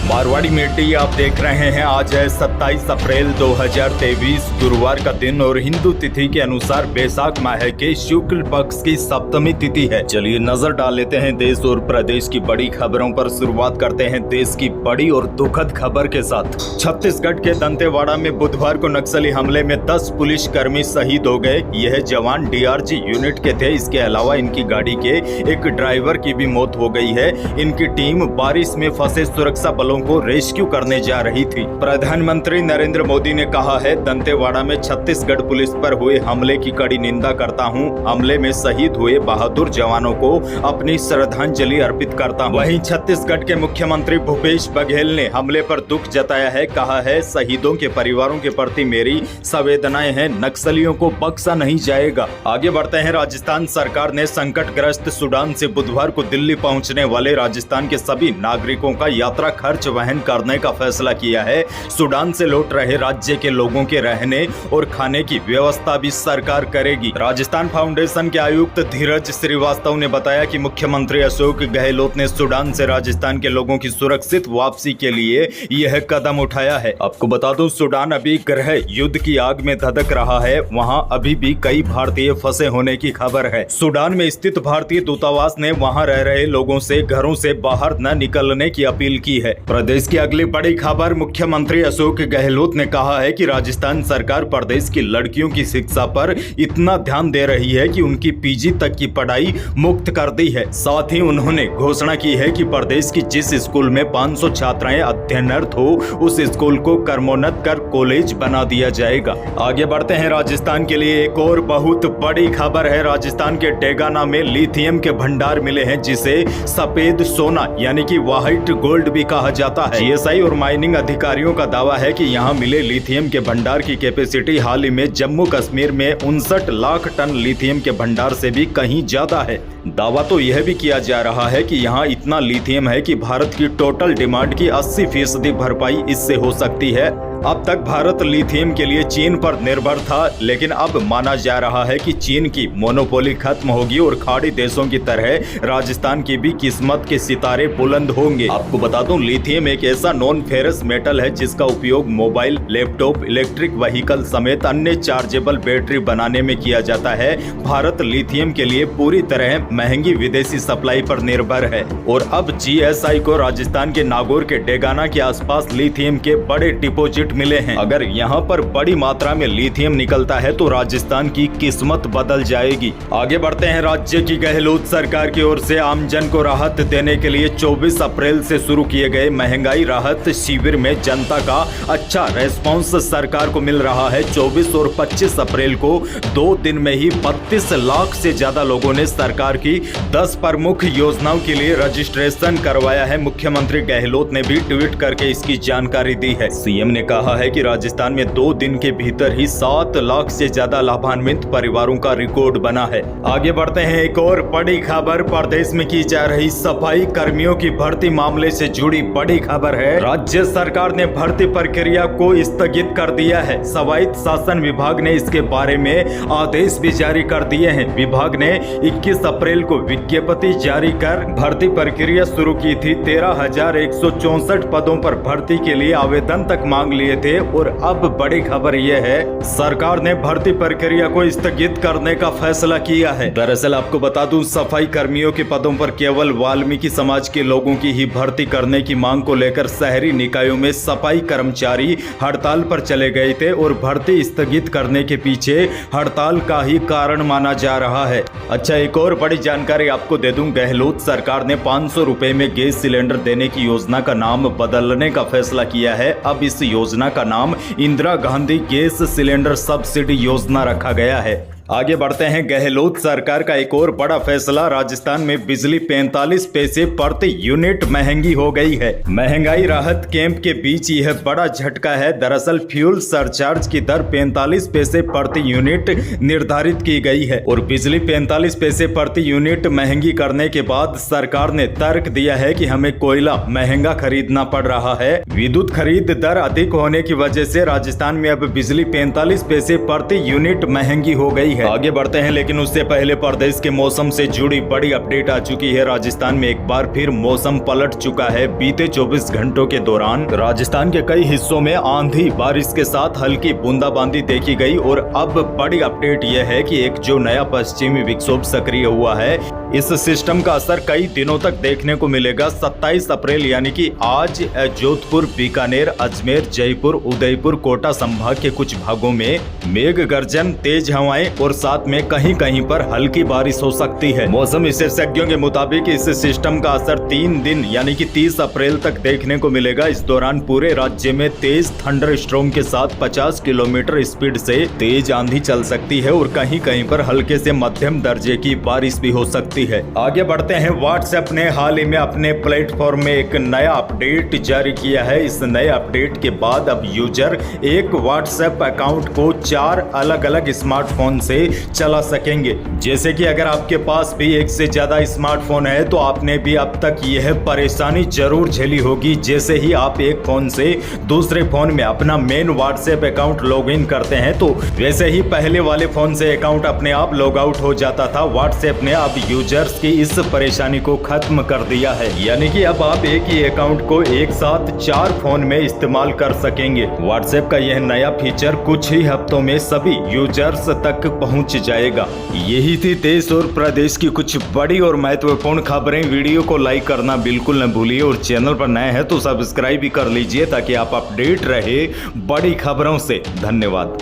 Marwari media आप देख रहे हैं। आज है 27 अप्रैल 2023 गुरुवार का दिन और हिंदू तिथि के अनुसार बैसाख माह के शुक्ल पक्ष की सप्तमी तिथि है। चलिए नजर डाल लेते हैं देश और प्रदेश की बड़ी खबरों पर। शुरुआत करते हैं देश की बड़ी और दुखद खबर के साथ। छत्तीसगढ़ के दंतेवाड़ा में बुधवार को नक्सली हमले में 10 पुलिसकर्मी शहीद हो गए। यह जवान डीआरजी यूनिट के थे। इसके अलावा इनकी गाड़ी के एक ड्राइवर की भी मौत हो गई है। इनकी टीम बारिश में फंसे सुरक्षा बलों को रेस्क्यू करने जा रही थी। प्रधानमंत्री नरेंद्र मोदी ने कहा है, दंतेवाड़ा में छत्तीसगढ़ पुलिस पर हुए हमले की कड़ी निंदा करता हूं। हमले में शहीद हुए बहादुर जवानों को अपनी श्रद्धांजलि अर्पित करता हूं। वहीं छत्तीसगढ़ के मुख्यमंत्री भूपेश बघेल ने हमले पर दुख जताया है। कहा है, शहीदों के परिवारों के प्रति मेरी संवेदनाएं हैं। नक्सलियों को बख्शा नहीं जाएगा। आगे बढ़ते हैं। राजस्थान सरकार ने संकटग्रस्त सूडान से बुधवार को दिल्ली पहुंचने वाले राजस्थान के सभी नागरिकों का यात्रा खर्च वहन करने का फैसला किया है। सूडान से लौट रहे राज्य के लोगों के रहने और खाने की व्यवस्था भी सरकार करेगी। राजस्थान फाउंडेशन के आयुक्त धीरज श्रीवास्तव ने बताया कि मुख्यमंत्री अशोक गहलोत ने सूडान से राजस्थान के लोगों की सुरक्षित वापसी के लिए यह कदम उठाया है। आपको बता दूं, सूडान अभी गृह युद्ध की आग में धधक रहा है। वहां अभी भी कई भारतीय फंसे होने की खबर है। सूडान में स्थित भारतीय दूतावास ने वहां रह रहे लोगों से घरों से बाहर न निकलने की अपील की है। प्रदेश की अगली बड़ी खबर। मुख्यमंत्री अशोक गहलोत ने कहा है कि राजस्थान सरकार प्रदेश की लड़कियों की शिक्षा पर इतना ध्यान दे रही है कि उनकी पीजी तक की पढ़ाई मुफ्त कर दी है। साथ ही उन्होंने घोषणा की है कि प्रदेश की जिस स्कूल में 500 छात्राएं अध्ययनरत हो, उस स्कूल को क्रमोन्नत कर कॉलेज बना दिया जाएगा। आगे बढ़ते हैं। राजस्थान के लिए एक और बहुत बड़ी खबर है। राजस्थान के डेगाना में लिथियम के भंडार मिले हैं, जिसे सफेद सोना यानी कि व्हाइट गोल्ड भी कहा जाता है। जीएसआई और माइनिंग अधिकारियों का दावा है कि यहां मिले लिथियम के भंडार की कैपेसिटी हाल ही में जम्मू कश्मीर में 59 लाख टन लिथियम के भंडार से भी कहीं ज्यादा है। दावा तो यह भी किया जा रहा है कि यहां इतना लिथियम है कि भारत की टोटल डिमांड की 80% भरपाई इससे हो सकती है। अब तक भारत लिथियम के लिए चीन पर निर्भर था, लेकिन अब माना जा रहा है कि चीन की मोनोपोली खत्म होगी और खाड़ी देशों की तरह राजस्थान की भी किस्मत के सितारे बुलंद होंगे। आपको बता दूं, लिथियम एक ऐसा नॉन फेरस मेटल है जिसका उपयोग मोबाइल, लैपटॉप, इलेक्ट्रिक व्हीकल समेत अन्य चार्जेबल बैटरी बनाने में किया जाता है। भारत लिथियम के लिए पूरी तरह महंगी विदेशी सप्लाई पर निर्भर है और अब जीएसआई को राजस्थान के नागौर के डेगाना के आसपास लिथियम के बड़े डिपोजिट मिले हैं। अगर यहाँ पर बड़ी मात्रा में लिथियम निकलता है तो राजस्थान की किस्मत बदल जाएगी। आगे बढ़ते हैं। राज्य की गहलोत सरकार की ओर से आमजन को राहत देने के लिए 24 अप्रैल से शुरू किए गए महंगाई राहत शिविर में जनता का अच्छा रेस्पॉन्स सरकार को मिल रहा है। 24 और 25 अप्रैल को 2 दिन में ही 32 लाख से ज्यादा लोगों ने सरकार की 10 प्रमुख योजनाओं के लिए रजिस्ट्रेशन करवाया है। मुख्यमंत्री गहलोत ने भी ट्वीट करके इसकी जानकारी दी है। सीएम ने कहा है कि राजस्थान में 2 दिन के भीतर ही 7 लाख से ज्यादा लाभान्वित परिवारों का रिकॉर्ड बना है। आगे बढ़ते हैं। एक और बड़ी खबर। प्रदेश में की जा रही सफाई कर्मियों की भर्ती मामले से जुड़ी बड़ी खबर है। राज्य सरकार ने भर्ती प्रक्रिया को स्थगित कर दिया है। स्वायत्त शासन विभाग ने इसके बारे में आदेश भी जारी कर दिए हैं। विभाग ने 21 अप्रैल को विज्ञप्ति जारी कर भर्ती प्रक्रिया शुरू की थी। 13,164 पदों पर भर्ती के लिए आवेदन तक मांग लिए थे और अब बड़ी खबर यह है, सरकार ने भर्ती प्रक्रिया को स्थगित करने का फैसला किया है। दरअसल आपको बता दूं, सफाई कर्मियों के पदों पर केवल वाल्मीकि समाज के लोगों की ही भर्ती करने की मांग को लेकर शहरी निकायों में सफाई कर्मचारी हड़ताल पर चले गए थे और भर्ती स्थगित करने के पीछे हड़ताल का ही कारण माना जा रहा है। अच्छा, एक और बड़ी जानकारी आपको दे दूं, गहलोत सरकार ने 500 रुपए में गैस सिलेंडर देने की योजना का नाम बदलने का फैसला किया है। अब इस योजना का नाम Indira Gandhi gas cylinder subsidy योजना रखा गया है। आगे बढ़ते हैं। गहलोत सरकार का एक और बड़ा फैसला। राजस्थान में बिजली 45 पैसे प्रति यूनिट महंगी हो गई है। महंगाई राहत कैंप के बीच यह बड़ा झटका है। दरअसल फ्यूल सरचार्ज की दर 45 पैसे प्रति यूनिट निर्धारित की गई है और बिजली 45 पैसे प्रति यूनिट महंगी करने के बाद सरकार ने तर्क दिया है कि हमें कोयला महंगा खरीदना पड़ रहा है। विद्युत खरीद दर अधिक होने की वजह से राजस्थान में अब बिजली 45 पैसे प्रति यूनिट महंगी हो गई है। है। आगे बढ़ते हैं, लेकिन उससे पहले प्रदेश के मौसम से जुड़ी बड़ी अपडेट आ चुकी है। राजस्थान में एक बार फिर मौसम पलट चुका है। बीते 24 घंटों के दौरान राजस्थान के कई हिस्सों में आंधी बारिश के साथ हल्की बूंदाबांदी देखी गई और अब बड़ी अपडेट यह है कि एक जो नया पश्चिमी विक्षोभ सक्रिय हुआ है, इस सिस्टम का असर कई दिनों तक देखने को मिलेगा। 27 अप्रैल यानी कि आज जोधपुर, बीकानेर, अजमेर, जयपुर, उदयपुर, कोटा संभाग के कुछ भागों में मेघ गर्जन, तेज हवाएं और साथ में कहीं कहीं पर हल्की बारिश हो सकती है। मौसम विशेषज्ञों के मुताबिक इस सिस्टम का असर 3 दिन यानी कि 30 अप्रैल तक देखने को मिलेगा। इस दौरान पूरे राज्य में तेज थंडर स्ट्रॉम के साथ 50 किलोमीटर स्पीड से तेज आंधी चल सकती है और कहीं कहीं पर हल्के से मध्यम दर्जे की बारिश भी हो सकती है। आगे बढ़ते हैं। व्हाट्सएप ने हाल ही में अपने प्लेटफॉर्म में एक नया अपडेट जारी किया है। इस नए अपडेट के बाद अब यूजर एक व्हाट्सएप अकाउंट को 4 अलग अलग स्मार्टफोन से चला सकेंगे। जैसे कि अगर आपके पास भी एक से ज्यादा स्मार्टफोन है तो आपने भी अब तक यह परेशानी जरूर झेली होगी। जैसे ही आप एक फोन से दूसरे फोन में अपना main WhatsApp account log in करते हैं तो वैसे ही पहले वाले फोन से अकाउंट अपने आप लॉग आउट हो जाता था। व्हाट्सएप ने अब यूजर्स की इस परेशानी को खत्म कर दिया है, यानी कि अब आप एक ही अकाउंट को एक साथ 4 फोन में इस्तेमाल कर सकेंगे। व्हाट्सएप का यह नया फीचर कुछ ही हफ्तों में सभी यूजर्स तक पहुंच जाएगा। यही थी देश और प्रदेश की कुछ बड़ी और महत्वपूर्ण खबरें। वीडियो को लाइक करना बिल्कुल न भूलिए और चैनल पर नए हैं तो सब्सक्राइब भी कर लीजिए ताकि आप अपडेट रहे बड़ी खबरों से। धन्यवाद।